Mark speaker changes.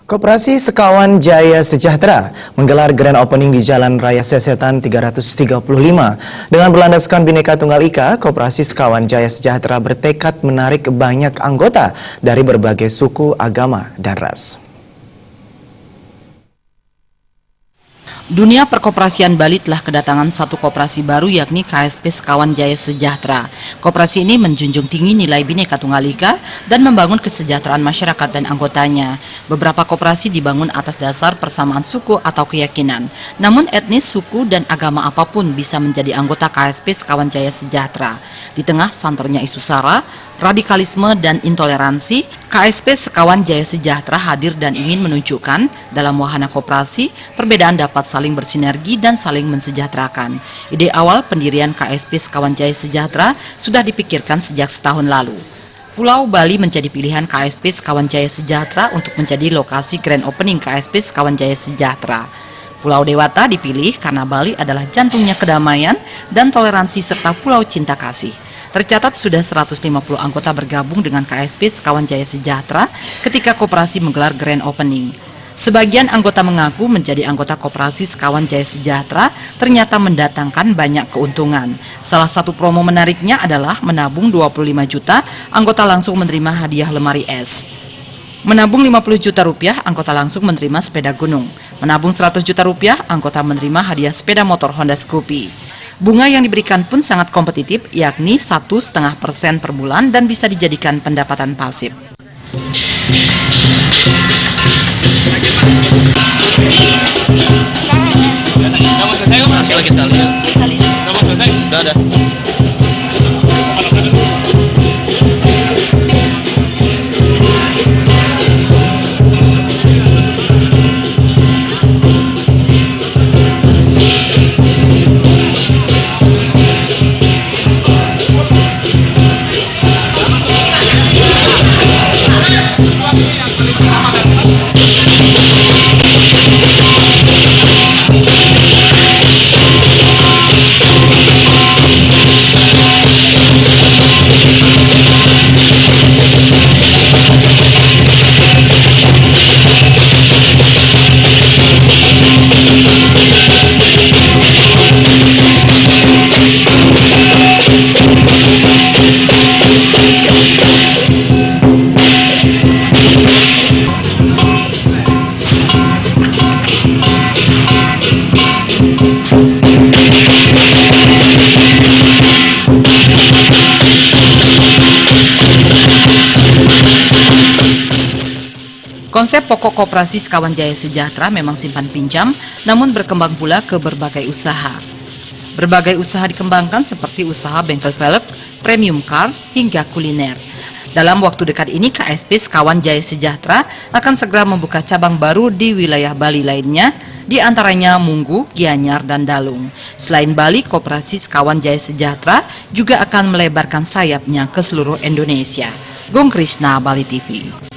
Speaker 1: Koperasi Sekawan Jaya Sejahtera menggelar grand opening di Jalan Raya Sesetan 335. Dengan berlandaskan Bhinneka Tunggal Ika, Koperasi Sekawan Jaya Sejahtera bertekad menarik banyak anggota dari berbagai suku, agama, dan ras.
Speaker 2: Dunia perkoperasian Bali telah kedatangan satu koperasi baru, yakni KSP Sekawan Jaya Sejahtera. Koperasi ini menjunjung tinggi nilai Bhinneka Tunggal Ika dan membangun kesejahteraan masyarakat dan anggotanya. Beberapa koperasi dibangun atas dasar persamaan suku atau keyakinan. Namun etnis, suku, dan agama apapun bisa menjadi anggota KSP Sekawan Jaya Sejahtera. Di tengah santernya isu SARA, radikalisme, dan intoleransi, KSP Sekawan Jaya Sejahtera hadir dan ingin menunjukkan dalam wahana koperasi, perbedaan dapat saling bersinergi dan saling mensejahterakan. Ide awal pendirian KSP Sekawan Jaya Sejahtera sudah dipikirkan sejak setahun lalu. Pulau Bali menjadi pilihan KSP Sekawan Jaya Sejahtera untuk menjadi lokasi grand opening KSP Sekawan Jaya Sejahtera. Pulau Dewata dipilih karena Bali adalah jantungnya kedamaian dan toleransi serta pulau cinta kasih. Tercatat sudah 150 anggota bergabung dengan KSP Sekawan Jaya Sejahtera ketika koperasi menggelar grand opening. Sebagian anggota mengaku menjadi anggota koperasi Sekawan Jaya Sejahtera ternyata mendatangkan banyak keuntungan. Salah satu promo menariknya adalah menabung 25 juta, anggota langsung menerima hadiah lemari es. Menabung 50 juta rupiah, anggota langsung menerima sepeda gunung. Menabung 100 juta rupiah, anggota menerima hadiah sepeda motor Honda Scoopy. Bunga yang diberikan pun sangat kompetitif, yakni 1,5% per bulan dan bisa dijadikan pendapatan pasif.
Speaker 3: Nama selesai masih lagi sekali. Nama selesai? Udah ada.
Speaker 2: Konsep pokok koperasi Sekawan Jaya Sejahtera memang simpan pinjam, namun berkembang pula ke berbagai usaha. Berbagai usaha dikembangkan seperti usaha bengkel velg, premium car, hingga kuliner. Dalam waktu dekat ini, KSP Sekawan Jaya Sejahtera akan segera membuka cabang baru di wilayah Bali lainnya, di antaranya Munggu, Gianyar, dan Dalung. Selain Bali, koperasi Sekawan Jaya Sejahtera juga akan melebarkan sayapnya ke seluruh Indonesia. Gong Krisna, Bali TV.